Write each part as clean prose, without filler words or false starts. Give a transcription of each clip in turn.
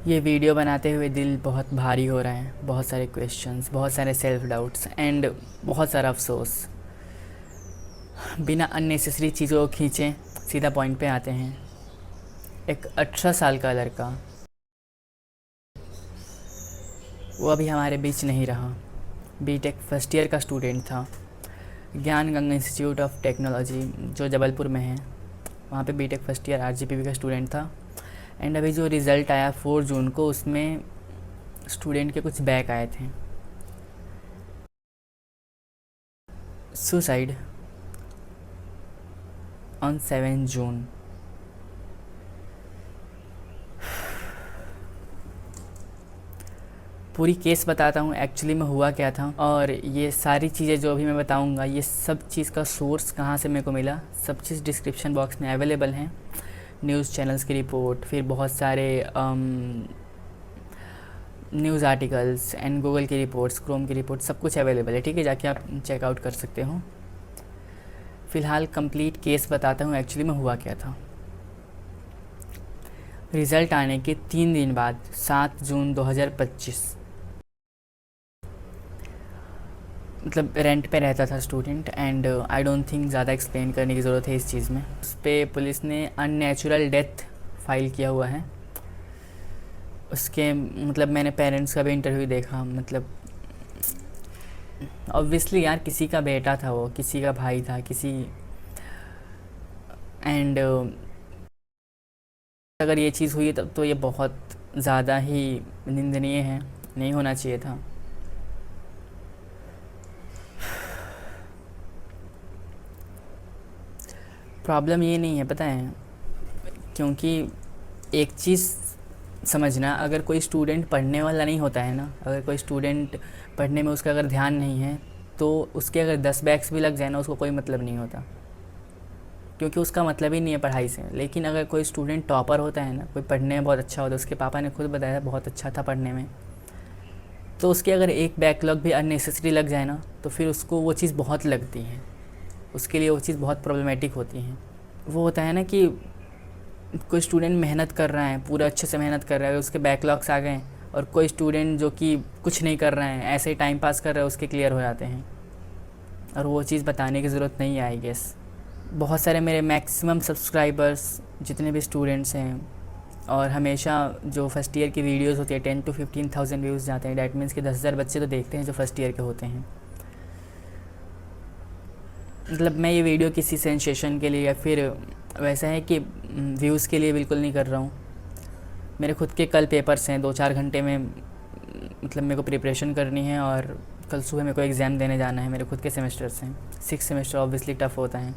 ये वीडियो बनाते हुए दिल बहुत भारी हो रहा है। बहुत सारे क्वेश्चंस, बहुत सारे सेल्फ डाउट्स एंड बहुत सारा अफसोस। बिना अननेसेसरी चीज़ों को खींचे सीधा पॉइंट पे आते हैं। एक 18 साल का लड़का, वो अभी हमारे बीच नहीं रहा। बीटेक फर्स्ट ईयर का स्टूडेंट था। ज्ञान गंगा इंस्टीट्यूट ऑफ टेक्नोलॉजी जो जबलपुर में है, वहाँ पे बीटेक फर्स्ट ईयर आरजीपीवी का स्टूडेंट था। एंड अभी जो रिज़ल्ट आया 4 जून को, उसमें स्टूडेंट के कुछ बैक आए थे। सुसाइड ऑन 7 जून। पूरी केस बताता हूँ एक्चुअली में हुआ क्या था, और ये सारी चीज़ें जो अभी मैं बताऊँगा, ये सब चीज़ का सोर्स कहाँ से मेरे को मिला, सब चीज़ डिस्क्रिप्शन बॉक्स में अवेलेबल हैं। न्यूज़ चैनल्स की रिपोर्ट, फिर बहुत सारे न्यूज़ आर्टिकल्स एंड गूगल की रिपोर्ट्स, क्रोम की रिपोर्ट, सब कुछ अवेलेबल है। ठीक है, जाके आप चेकआउट कर सकते हो। फ़िलहाल कंप्लीट केस बताता हूँ एक्चुअली में हुआ क्या था। रिज़ल्ट आने के 3 दिन बाद 7 जून 2025, मतलब रेंट पे रहता था student. And I don't think ज़्यादा एक्सप्लेन करने की ज़रूरत है इस चीज़ में। उस पर पुलिस ने अननेचुरल डेथ फाइल किया हुआ है। उसके मतलब मैंने पेरेंट्स का भी इंटरव्यू देखा। मतलब ऑब्वियसली यार, किसी का बेटा था वो, किसी का भाई था, किसी एंड अगर ये चीज़ हुई तब तो ये बहुत ज़्यादा ही निंदनीय है, नहीं होना चाहिए था। प्रॉब्लम ये नहीं है, पता है, क्योंकि एक चीज़ समझना, अगर कोई स्टूडेंट पढ़ने वाला नहीं होता है ना, अगर कोई स्टूडेंट पढ़ने में उसका अगर ध्यान नहीं है, तो उसके अगर 10 बैक्स भी लग जाए ना, उसको कोई मतलब नहीं होता, क्योंकि उसका मतलब ही नहीं है पढ़ाई से। लेकिन अगर कोई स्टूडेंट टॉपर होता है ना, कोई पढ़ने में बहुत अच्छा होता है, उसके पापा ने खुद बताया बहुत अच्छा था पढ़ने में, तो उसके अगर एक बैकलॉग भी अननेसेसरी लग जाए ना, तो फिर उसको वो चीज़ बहुत लगती है, उसके लिए वो चीज़ बहुत प्रॉब्लमेटिक होती है। वो होता है ना कि कोई स्टूडेंट मेहनत कर रहा है, पूरा अच्छे से मेहनत कर रहा है, उसके बैकलॉग्स आ गए, और कोई स्टूडेंट जो कि कुछ नहीं कर रहा है, ऐसे ही टाइम पास कर रहा है, उसके क्लियर हो जाते हैं। और वो चीज़ बताने की ज़रूरत नहीं है आई गेस। बहुत सारे मेरे मैक्सिमम सब्सक्राइबर्स जितने भी स्टूडेंट्स हैं, और हमेशा जो फर्स्ट ईयर की वीडियोस होती है 10 to 15,000 व्यूज़ जाते हैं। डैट मीन्स कि 10,000 बच्चे तो देखते हैं जो फर्स्ट ईयर के होते हैं। मतलब मैं ये वीडियो किसी सेंसेशन के लिए या फिर वैसा है कि व्यूज़ के लिए बिल्कुल नहीं कर रहा हूँ। मेरे खुद के कल पेपर्स हैं 2-4 घंटे में, मतलब मेरे को प्रिपरेशन करनी है, और कल सुबह मेरे को एग्ज़ाम देने जाना है। मेरे खुद के सेमेस्टर्स हैं, 6 सेमेस्टर ऑब्वियसली टफ़ होता है,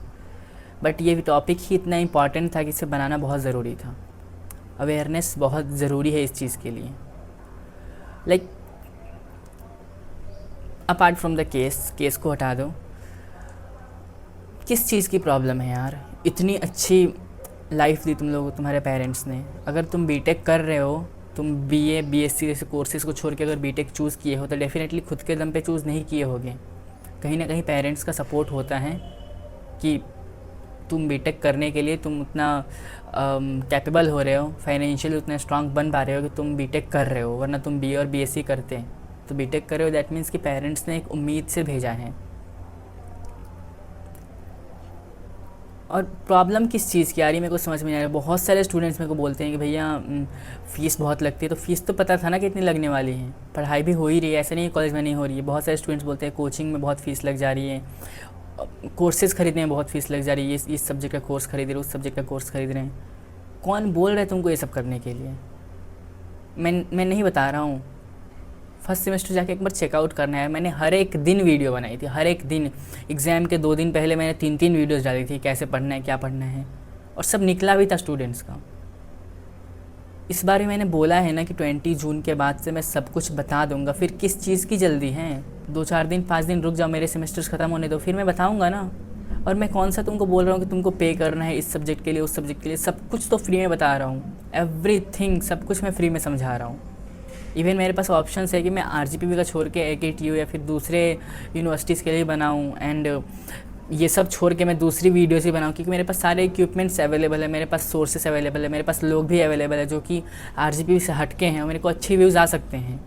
बट ये टॉपिक ही इतना इंपॉर्टेंट था कि इसे बनाना बहुत ज़रूरी था। अवेयरनेस बहुत ज़रूरी है इस चीज़ के लिए। Like apart from the case को हटा दो, किस चीज़ की प्रॉब्लम है यार? इतनी अच्छी लाइफ दी तुम लोग, तुम्हारे पेरेंट्स ने। अगर तुम बीटेक कर रहे हो, तुम बीए बीएससी जैसे कोर्सेज़ को छोड़ के अगर बीटेक चूज़ किए हो, तो डेफिनेटली खुद के दम पे चूज़ नहीं किए होगे। कहीं ना कहीं पेरेंट्स का सपोर्ट होता है कि तुम बीटेक करने के लिए तुम उतना कैपेबल हो रहे हो, फाइनेंशियली उतना स्ट्रांग बन पा रहे हो कि तुम बीटेक कर रहे हो, वरना तुम बीए और बीएससी करते। तो बीटेक कर रहे हो, दैट मीन्स कि पेरेंट्स ने एक उम्मीद से भेजा है। और प्रॉब्लम किस चीज़ की आ रही है मेरे को समझ में नहीं आ रहा। बहुत सारे स्टूडेंट्स मेरे को बोलते हैं कि भैया फ़ीस बहुत लगती है। तो फ़ीस तो पता था ना कितनी लगने वाली है, पढ़ाई भी हो ही रही है, ऐसा नहीं है कॉलेज में नहीं हो रही है। बहुत सारे स्टूडेंट्स बोलते हैं कोचिंग में बहुत फ़ीस लग जा रही है, कोर्सेज़ खरीदने में बहुत फ़ीस लग जा रही है, इस सब्जेक्ट का कोर्स खरीद रहे हैं, उस सब्जेक्ट का कोर्स खरीद रहे हैं। कौन बोल रहा है तुमको ये सब करने के लिए? मैं नहीं बता रहा हूँ। फर्स्ट सेमेस्टर जाके एक बार चेकआउट करना है। मैंने हर एक दिन वीडियो बनाई थी, हर एक दिन। एग्ज़ाम के 2 दिन पहले मैंने 3-3 वीडियोज़ डाली थी, कैसे पढ़ना है, क्या पढ़ना है, और सब निकला भी था स्टूडेंट्स का। इस बारे मैंने बोला है ना कि 20 जून के बाद से मैं सब कुछ बता दूंगा। फिर किस चीज़ की जल्दी है? 2-4 दिन 5 दिन रुक जाओ, मेरे सेमेस्टर्स ख़त्म होने दो, फिर मैं बताऊँगा ना। और मैं कौन सा तुमको बोल रहा हूँ कि तुमको पे करना है इस सब्जेक्ट के लिए, उस सब्जेक्ट के लिए। सब कुछ तो फ्री में बता रहा हूँ, एवरीथिंग, सब कुछ मैं फ्री में समझा रहा हूँ। इवन मेरे पास ऑप्शंस है कि मैं आरजीपीवी का छोड़ के एकेटीयू या फिर दूसरे यूनिवर्सिटीज़ के लिए बनाऊँ, एंड ये सब छोड़ के मैं दूसरी वीडियोस ही बनाऊँ, क्योंकि मेरे पास सारे इक्विपमेंट्स अवेलेबल है, मेरे पास सोर्सेस अवेलेबल है, मेरे पास लोग भी अवेलेबल है जो कि आरजीपी से हटके हैं और मेरे को अच्छे व्यूज़ आ सकते हैं।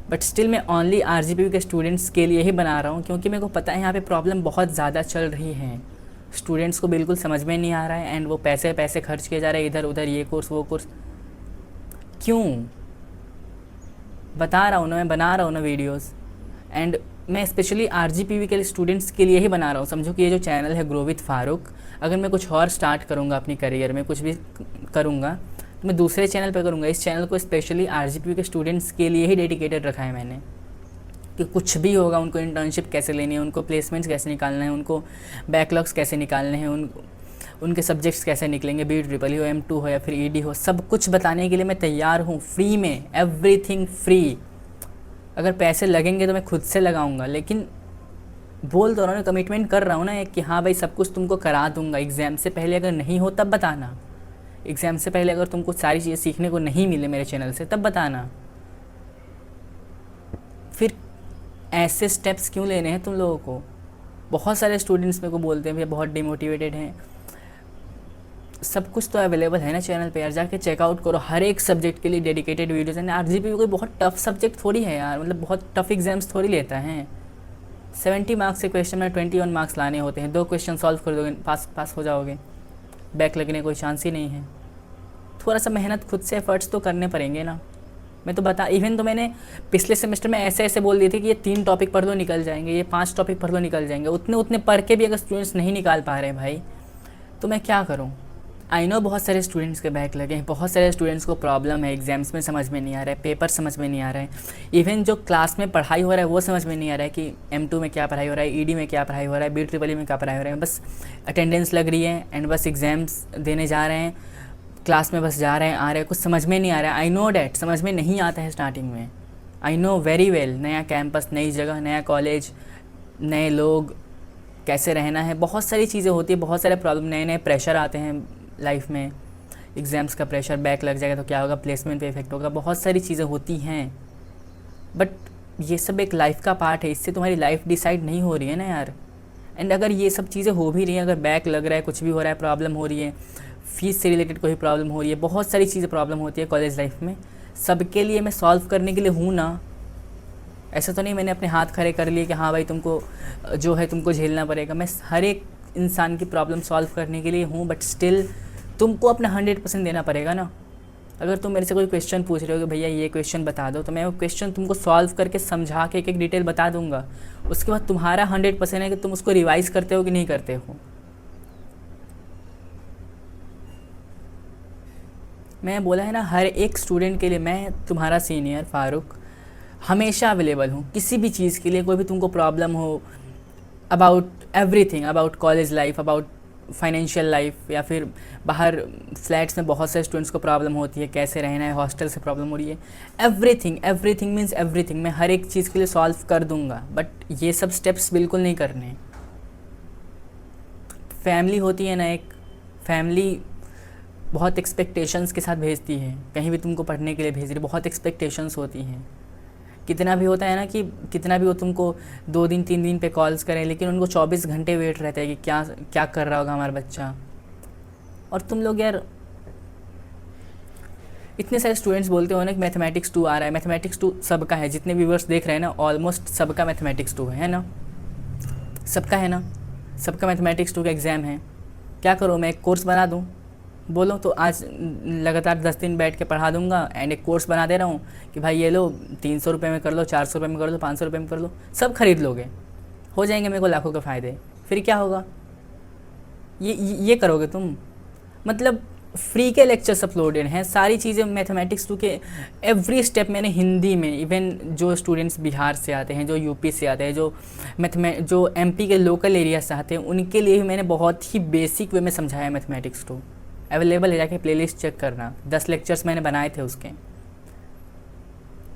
बट स्टिल मैं ओनली आरजीपी के स्टूडेंट्स के लिए ही बना रहा हूँ, क्योंकि मेरे को पता है यहाँ पे प्रॉब्लम बहुत ज़्यादा चल रही है। स्टूडेंट्स को बिल्कुल समझ में नहीं आ रहा है एंड वो पैसे पैसे खर्च किए जा रहे हैं इधर उधर, ये कोर्स वो कोर्स। क्यों? बता रहा हूँ ना, मैं बना रहा हूँ ना वीडियोस, एंड मैं स्पेशली आरजीपीवी के स्टूडेंट्स के लिए ही बना रहा हूँ। समझो कि ये जो चैनल है ग्रो विद फारूक, अगर मैं कुछ और स्टार्ट करूँगा अपनी करियर में, कुछ भी करूँगा तो मैं दूसरे चैनल पे करूँगा। इस चैनल को स्पेशली आरजीपीवी के स्टूडेंट्स के लिए ही डेडिकेटेड रखा है मैंने, कि कुछ भी होगा उनको इंटर्नशिप कैसे लेनी है, उनको प्लेसमेंट्स कैसे निकालना है, उनको बैकलॉग्स कैसे निकालने हैं, उनके सब्जेक्ट्स कैसे निकलेंगे, BEE हो, M2 हो या फिर ED हो, सब कुछ बताने के लिए मैं तैयार हूँ, फ्री में, एवरीथिंग फ्री। अगर पैसे लगेंगे तो मैं खुद से लगाऊंगा, लेकिन बोल तो रहा हूँ, कमिटमेंट कर रहा हूँ ना कि हाँ भाई सब कुछ तुमको करा दूंगा। एग्ज़ाम से पहले अगर नहीं हो तब बताना, एग्ज़ाम से पहले अगर तुमको सारी चीज़ें सीखने को नहीं मिले मेरे चैनल से तब बताना। फिर ऐसे स्टेप्स क्यों लेने हैं तुम लोगों को? बहुत सारे स्टूडेंट्स मेरे को बोलते हैं भैया बहुत डिमोटिवेटेड हैं। सब कुछ तो अवेलेबल है ना चैनल पे यार, जाके चेकआउट करो। हर एक सब्जेक्ट के लिए डेडिकेटेड वीडियोज़ हैं। आरजीपी कोई बहुत टफ सब्जेक्ट थोड़ी है यार, मतलब बहुत टफ एग्जाम्स थोड़ी लेता है। 70 मार्क्स के क्वेश्चन में 21 मार्क्स लाने होते हैं। 2 क्वेश्चन सॉल्व कर दोगे, पास हो जाओगे, बैक लगने कोई चांस ही नहीं है। थोड़ा सा मेहनत खुद से एफर्ट्स तो करने पड़ेंगे ना। मैं तो बता, इवन तो मैंने पिछले सेमेस्टर में ऐसे ऐसे बोल दिए थे कि ये 3 टॉपिक पढ़ लो निकल जाएंगे, ये 5 टॉपिक पढ़ लो निकल जाएंगे। उतने पढ़ के भी अगर स्टूडेंट्स नहीं निकाल पा रहे हैं भाई, तो मैं क्या करूँ? आई नो बहुत सारे स्टूडेंट्स के बैक लगे हैं, बहुत सारे स्टूडेंट्स को प्रॉब्लम है, एग्जाम्स में समझ में नहीं आ रहा है, पेपर समझ में नहीं आ रहा है, इवन जो क्लास में पढ़ाई हो रहा है वो समझ में नहीं आ रहा है कि M2 में क्या पढ़ाई हो रहा है, ED में क्या पढ़ाई हो रहा है, BEE में क्या पढ़ाई हो रहा है। बस अटेंडेंस लग रही है एंड बस एग्ज़ाम्स देने जा रहे हैं, क्लास में बस जा रहे हैं आ रहे हैं, कुछ समझ में नहीं आ रहा है। आई नो डैट, समझ में नहीं आता है स्टार्टिंग में, आई नो वेरी वेल। नया कैंपस, नई जगह, नया कॉलेज, नए लोग, कैसे रहना है, बहुत सारी चीज़ें होती है, बहुत सारे प्रॉब्लम, नए नए प्रेशर आते हैं लाइफ में। एग्ज़ाम्स का प्रेशर, बैक लग जाएगा तो क्या होगा, प्लेसमेंट पे इफेक्ट होगा, बहुत सारी चीज़ें होती हैं। बट ये सब एक लाइफ का पार्ट है, इससे तुम्हारी लाइफ डिसाइड नहीं हो रही है ना यार। एंड अगर ये सब चीज़ें हो भी रही हैं, अगर बैक लग रहा है, कुछ भी हो रहा है, प्रॉब्लम हो रही है, फीस से रिलेटेड कोई प्रॉब्लम हो रही है, बहुत सारी चीज़ें प्रॉब्लम होती है कॉलेज लाइफ में, सबके लिए मैं सॉल्व करने के लिए हूँ ना। ऐसा तो नहीं मैंने अपने हाथ खड़े कर लिए कि हाँ भाई तुमको जो है तुमको झेलना पड़ेगा। मैं हर एक इंसान की प्रॉब्लम सॉल्व करने के लिए हूँ, बट स्टिल तुमको अपना 100% देना पड़ेगा ना। अगर तुम मेरे से कोई क्वेश्चन पूछ रहे हो कि भैया ये क्वेश्चन बता दो, तो मैं वो क्वेश्चन तुमको सॉल्व करके समझा के एक डिटेल बता दूंगा। उसके बाद तुम्हारा 100% है कि तुम उसको रिवाइज़ करते हो कि नहीं करते हो। मैं बोला है ना, हर एक स्टूडेंट के लिए मैं तुम्हारा सीनियर फारूक हमेशा अवेलेबल हूँ, किसी भी चीज़ के लिए। कोई भी तुमको प्रॉब्लम हो about everything, about college life, about financial life, या फिर बाहर फ्लैट्स में बहुत सारे स्टूडेंट्स को प्रॉब्लम होती है, कैसे रहना है, हॉस्टल से प्रॉब्लम हो रही है, एवरीथिंग मीन्स एवरीथिंग, मैं हर एक चीज़ के लिए सॉल्व कर दूंगा। बट ये सब स्टेप्स बिल्कुल नहीं करने। फैमिली होती है ना, एक फैमिली बहुत एक्सपेक्टेशंस के साथ भेजती है, कहीं भी तुमको पढ़ने के लिए भेज रही, बहुत एक्सपेक्टेशंस होती हैं। कितना भी होता है ना कि कितना भी वो तुमको 2 दिन 3 दिन पे कॉल्स करें, लेकिन उनको 24 घंटे वेट रहता है कि क्या क्या कर रहा होगा हमारा बच्चा। और तुम लोग यार, इतने सारे स्टूडेंट्स बोलते हो ना कि मैथमेटिक्स 2 आ रहा है। मैथमेटिक्स 2 सबका है, जितने व्यूवर्स देख रहे हैं ना ऑलमोस्ट सबका मैथमेटिक्स 2 है ना, सबका है ना, सबका मैथमेटिक्स 2 का एग्ज़ाम है। क्या करूँ मैं, एक कोर्स बना दूँ? बोलो तो आज लगातार 10 दिन बैठ के पढ़ा दूंगा एंड एक कोर्स बना दे रहा हूँ कि भाई ये लो 300 रुपये में कर लो, 400 रुपये में कर लो, 500 रुपये में कर लो, सब खरीद लोगे, हो जाएंगे मेरे को लाखों के फ़ायदे। फिर क्या होगा? ये करोगे तुम? मतलब फ्री के लेक्चर्स अपलोडेड हैं, सारी चीज़ें मैथमेटिक्स 2 के एवरी स्टेप मैंने हिंदी में, इवन जो स्टूडेंट्स बिहार से आते हैं, जो यूपी से आते हैं, जो MP के लोकल एरिया से आते हैं, उनके लिए भी मैंने बहुत ही बेसिक वे में समझाया मैथमेटिक्स 2। अवेलेबल है, जाके प्लेलिस्ट चेक करना, 10 लेक्चर्स मैंने बनाए थे उसके।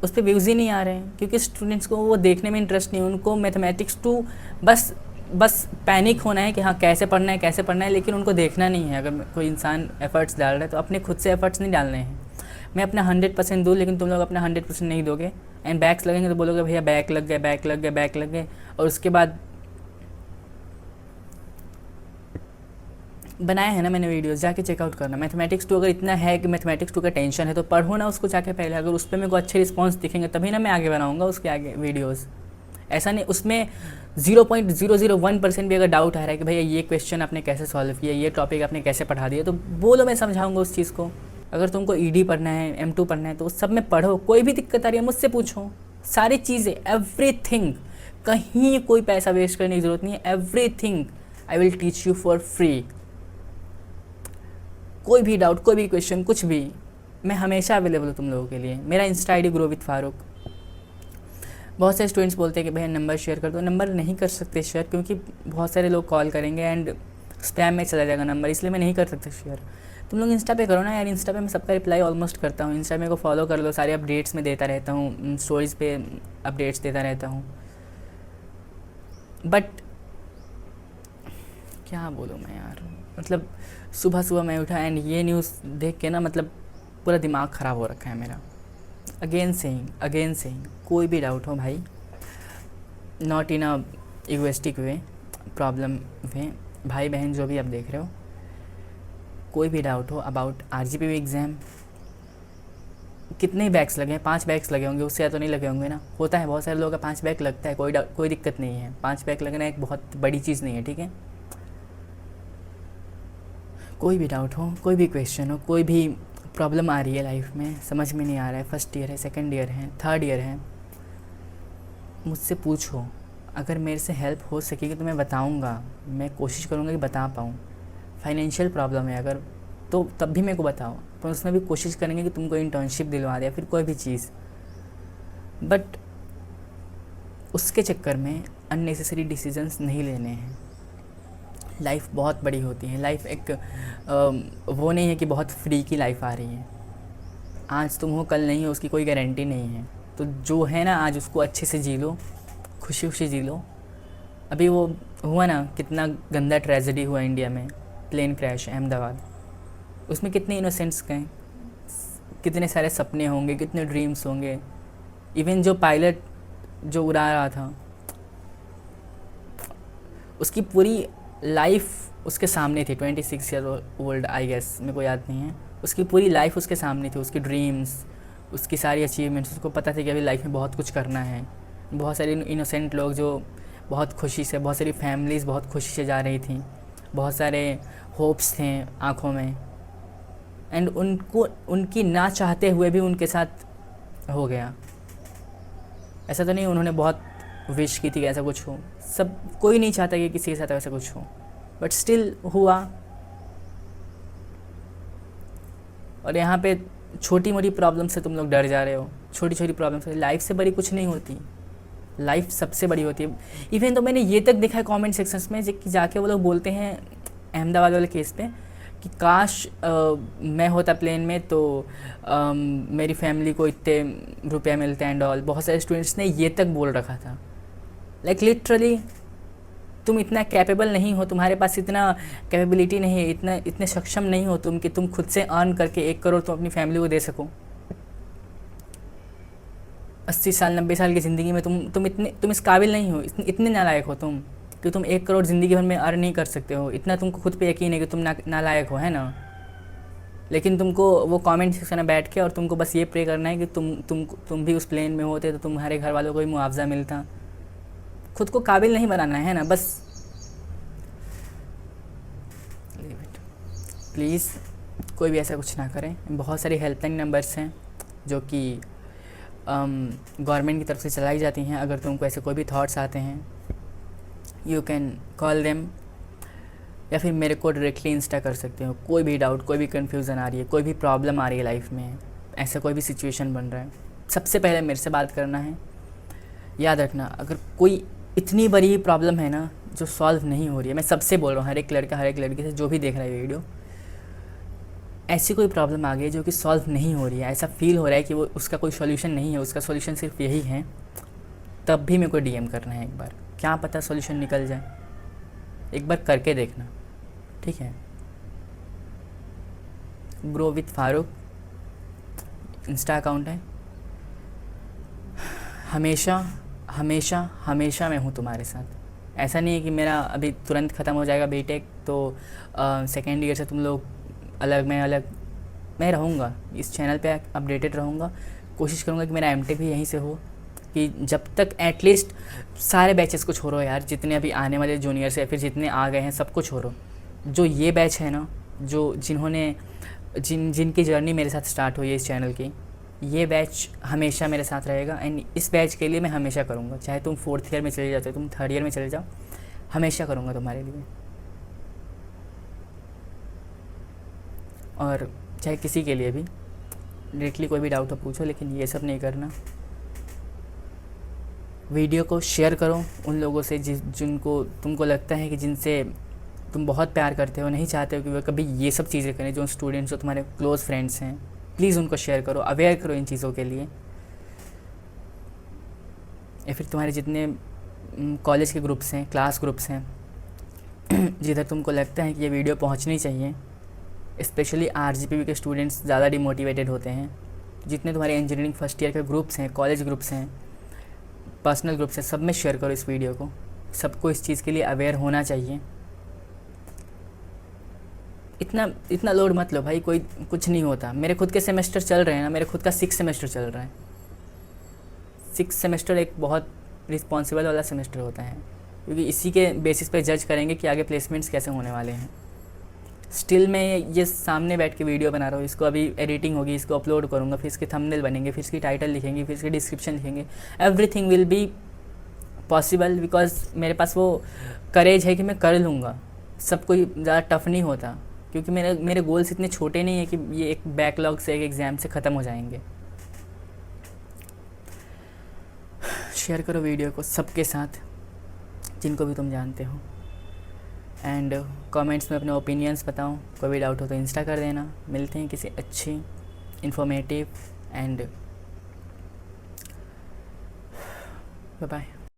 उस पर व्यूज़ ही नहीं आ रहे हैं क्योंकि स्टूडेंट्स को वो देखने में इंटरेस्ट नहीं है। उनको मैथमेटिक्स 2 बस पैनिक होना है कि हाँ कैसे पढ़ना है, लेकिन उनको देखना नहीं है। अगर कोई इंसान एफ़र्ट्स डाल रहा है तो अपने खुद से एफ़र्ट्स नहीं डालने हैं। मैं अपना 100% दूँ, लेकिन तुम लोग अपना 100% नहीं दोगे एंड बैक्स लगेंगे तो बोलोगे भैया बैक लग गए, और उसके बाद बनाया है ना मैंने वीडियोस, जाके चेकआउट करना। मैथमेटिक्स 2 अगर इतना है कि मैथमेटिक्स 2 का टेंशन है तो पढ़ो ना उसको जाके पहले, अगर उस पर मेरे को अच्छे रिस्पॉन्स दिखेंगे तभी ना मैं आगे बनाऊँगा उसके आगे वीडियोज़। ऐसा नहीं उसमें 0.001% भी अगर डाउट आ रहा है कि भैया ये क्वेश्चन आपने कैसे सॉल्व किया, ये टॉपिक आपने कैसे पढ़ा दिया, तो बोलो, मैं समझाऊंगा उस चीज़ को। अगर तुमको ईडी पढ़ना है, M2 पढ़ना है, तो उस सब में पढ़ो, कोई भी दिक्कत आ रही है मुझसे पूछो, सारी चीज़ें, एवरीथिंग, कहीं कोई पैसा वेस्ट करने की ज़रूरत नहीं है, everything I will teach you for free. कोई भी डाउट, कोई भी क्वेश्चन, कुछ भी, मैं हमेशा अवेलेबल हूँ तुम लोगों के लिए। मेरा Insta ID grow with Farooq. बहुत सारे स्टूडेंट्स बोलते हैं कि भैया नंबर शेयर कर दो, नंबर नहीं कर सकते शेयर क्योंकि बहुत सारे लोग कॉल करेंगे एंड स्पैम में चला जाएगा नंबर, इसलिए मैं नहीं कर सकता शेयर। तुम लोग इंस्टा पे करो ना यार, इंस्टा पे मैं सबका रिप्लाई ऑलमोस्ट करता हूँ। इंस्टा मेरे को फॉलो कर लो, सारे अपडेट्स में देता रहता हूँ, स्टोरीज़ पे अपडेट्स देता रहता हूँ। बट क्या बोलूँ मैं यार, मतलब सुबह सुबह मैं उठा एंड ये न्यूज़ देख के ना मतलब पूरा दिमाग ख़राब हो रखा है मेरा। अगेन सेइंग, कोई भी डाउट हो भाई, not in a egoistic way, problem way, भाई बहन जो भी आप देख रहे हो, कोई भी डाउट हो अबाउट RGPV एग्ज़ाम, कितने बैक्स लगे हैं, 5 बैक्स लगे होंगे, उससे ज़्यादा तो नहीं लगे होंगे ना। होता है बहुत सारे लोगों का 5 बैक लगता है, कोई दिक्कत नहीं है, 5 बैक लगना एक बहुत बड़ी चीज़ नहीं है, ठीक है। कोई भी डाउट हो, कोई भी क्वेश्चन हो, कोई भी प्रॉब्लम आ रही है लाइफ में, समझ में नहीं आ रहा है, फर्स्ट ईयर है, सेकंड ईयर है, थर्ड ईयर है, मुझसे पूछो। अगर मेरे से हेल्प हो सकेगी तो मैं बताऊंगा, मैं कोशिश करूंगा कि बता पाऊँ। फाइनेंशियल प्रॉब्लम है अगर तो तब भी मेरे को बताओ, तो उसमें भी कोशिश करेंगे कि तुमको इंटर्नशिप दिलवा दे या फिर कोई भी चीज़। बट उसके चक्कर में अननेसेसरी डिसीजंस नहीं लेने हैं। लाइफ बहुत बड़ी होती है, लाइफ एक वो नहीं है कि बहुत फ्री की लाइफ आ रही है। आज तुम हो कल नहीं हो, उसकी कोई गारंटी नहीं है। तो जो है ना आज उसको अच्छे से जी लो, खुशी खुशी जी लो। अभी वो हुआ ना, कितना गंदा ट्रेजेडी हुआ इंडिया में, प्लेन क्रैश अहमदाबाद, उसमें कितने इनोसेंट्स गए, कितने सारे सपने होंगे, कितने ड्रीम्स होंगे। इवन जो पायलट जो उड़ा रहा था, उसकी पूरी लाइफ उसके सामने थी, 26 ईयर ओल्ड आई गेस, मेरे को याद नहीं है। उसकी पूरी लाइफ उसके सामने थी, उसकी ड्रीम्स, उसकी सारी अचीवमेंट्स, उसको पता था कि अभी लाइफ में बहुत कुछ करना है। बहुत सारे इनोसेंट लोग जो बहुत खुशी से, बहुत सारी फैमिलीज़ बहुत खुशी से जा रही थी, बहुत सारे होप्स थे आँखों में, एंड उनको उनकी ना चाहते हुए भी उनके साथ हो गया। ऐसा तो नहीं उन्होंने बहुत विश की थी कि ऐसा कुछ हो, सब कोई नहीं चाहता कि किसी के साथ ऐसा कुछ हो, बट स्टिल हुआ। और यहाँ पे छोटी मोटी प्रॉब्लम से तुम लोग डर जा रहे हो, छोटी छोटी प्रॉब्लम से। लाइफ से बड़ी कुछ नहीं होती, लाइफ सबसे बड़ी होती है। इवन तो मैंने ये तक देखा है कमेंट सेक्शंस में कि जाके वो लोग बोलते हैं अहमदाबाद वाले केस पे कि काश मैं होता प्लेन में तो मेरी फैमिली को इतने रुपया मिलते एंड ऑल। बहुत सारे स्टूडेंट्स ने ये तक बोल रखा था। लाइक लिटरली तुम इतना कैपेबल नहीं हो, तुम्हारे पास इतना कैपेबिलिटी नहीं है, इतने सक्षम नहीं हो तुम कि तुम खुद से अर्न करके 1 करोड़ तुम अपनी फैमिली को दे सको। 80 साल 90 साल की ज़िंदगी में तुम इस काबिल नहीं हो, इतने नालायक हो तुम कि तुम 1 करोड़ ज़िंदगी भर में अर्न नहीं कर सकते हो। इतना तुमको खुद पे यकीन है कि तुम नालायक हो, है ना। लेकिन तुमको वो कमेंट सेक्शन में बैठ के और तुमको बस ये प्रे करना है कि तुम भी उस प्लेन में होते तो तुम्हारे घर वालों को भी मुआवजा मिलता। खुद को काबिल नहीं बनाना है ना, बस। प्लीज़ कोई भी ऐसा कुछ ना करें। बहुत सारी हेल्पलाइन नंबर्स हैं जो कि गवर्नमेंट की तरफ से चलाई जाती हैं। अगर तुमको ऐसे कोई भी थॉट्स आते हैं, यू कैन कॉल देम, या फिर मेरे को डायरेक्टली इंस्टा कर सकते हो। कोई भी डाउट, कोई भी कन्फ्यूज़न आ रही है, कोई भी प्रॉब्लम आ रही है लाइफ में, ऐसा कोई भी सिचुएशन बन रहा है, सबसे पहले मेरे से बात करना है। याद रखना, अगर कोई इतनी बड़ी प्रॉब्लम है ना जो सॉल्व नहीं हो रही है, मैं सबसे बोल रहा हूँ, हर एक लड़का, हर एक लड़की से जो भी देख रहा है वीडियो, ऐसी कोई प्रॉब्लम आ गई है जो कि सॉल्व नहीं हो रही है, ऐसा फील हो रहा है कि वो उसका कोई सॉल्यूशन नहीं है, उसका सॉल्यूशन सिर्फ यही है, तब भी मेरे को DM करना है एक बार। क्या पता सॉल्यूशन निकल जाए, एक बार करके देखना, ठीक है। Grow with Farooq Insta account है। हमेशा हमेशा हमेशा मैं हूँ तुम्हारे साथ, ऐसा नहीं है कि मेरा अभी तुरंत ख़त्म हो जाएगा बीटेक तो सेकेंड ईयर से तुम लोग अलग, मैं रहूँगा इस चैनल पे, अपडेटेड रहूँगा। कोशिश करूँगा कि मेरा एमटेक भी यहीं से हो, कि जब तक एटलीस्ट सारे बैचेस को छोड़ो यार, जितने अभी आने वाले जूनियर्स या फिर जितने आ गए हैं सबको छोड़ो। जो ये बैच है ना, जो जिनकी जर्नी मेरे साथ स्टार्ट हुई है इस चैनल की, ये बैच हमेशा मेरे साथ रहेगा। एंड इस बैच के लिए मैं हमेशा करूँगा, चाहे तुम 4th ईयर में चले जाते हो, तुम 3rd ईयर में चले जाओ, हमेशा करूँगा तुम्हारे लिए। और चाहे किसी के लिए भी डायरेक्टली कोई भी डाउट हो पूछो, लेकिन ये सब नहीं करना। वीडियो को शेयर करो उन लोगों से जिनको तुमको लगता है कि जिनसे तुम बहुत प्यार करते हो, नहीं चाहते हो कि वो कभी ये सब चीज़ें करें। जो स्टूडेंट्स जो तुम्हारे क्लोज़ फ्रेंड्स हैं, प्लीज़ उनको शेयर करो, अवेयर करो इन चीज़ों के लिए। या फिर तुम्हारे जितने कॉलेज के ग्रुप्स हैं, क्लास ग्रुप्स हैं, जिधर तुमको लगता है कि ये वीडियो पहुंचनी चाहिए। स्पेशली आरजीपीवी के स्टूडेंट्स ज़्यादा डिमोटिवेटेड होते हैं। जितने तुम्हारे इंजीनियरिंग फर्स्ट ईयर के ग्रुप्स हैं, कॉलेज ग्रुप्स हैं, पर्सनल ग्रुप्स हैं, सब में शेयर करो इस वीडियो को। सबको इस चीज़ के लिए अवेयर होना चाहिए। इतना लोड मत लो भाई, कोई कुछ नहीं होता। मेरे खुद के सेमेस्टर चल रहे हैं ना, मेरे खुद का 6 सेमेस्टर चल रहा है। 6 सेमेस्टर एक बहुत रिस्पॉन्सिबल वाला सेमेस्टर होता है, क्योंकि इसी के बेसिस पे जज करेंगे कि आगे प्लेसमेंट्स कैसे होने वाले हैं। स्टिल मैं ये सामने बैठ के वीडियो बना रहा हूँ, इसको अभी एडिटिंग होगी, इसको अपलोड करूँगा, फिर इसके थंबनेल बनेंगे, फिर इसकी टाइटल लिखेंगे, फिर इसकी डिस्क्रिप्शन लिखेंगे। Everything will be possible because मेरे पास वो करेज है कि मैं कर लूँगा। सब कोई ज़्यादा टफ नहीं होता, क्योंकि मेरे गोल्स इतने छोटे नहीं है कि ये एक बैकलॉग से, एक एग्ज़ाम से ख़त्म हो जाएंगे। शेयर करो वीडियो को सबके साथ जिनको भी तुम जानते हो। एंड कमेंट्स में अपने ओपिनियंस बताओ। कोई भी डाउट हो तो इंस्टा कर देना। मिलते हैं किसी अच्छी इन्फॉर्मेटिव एंड बाय बाय।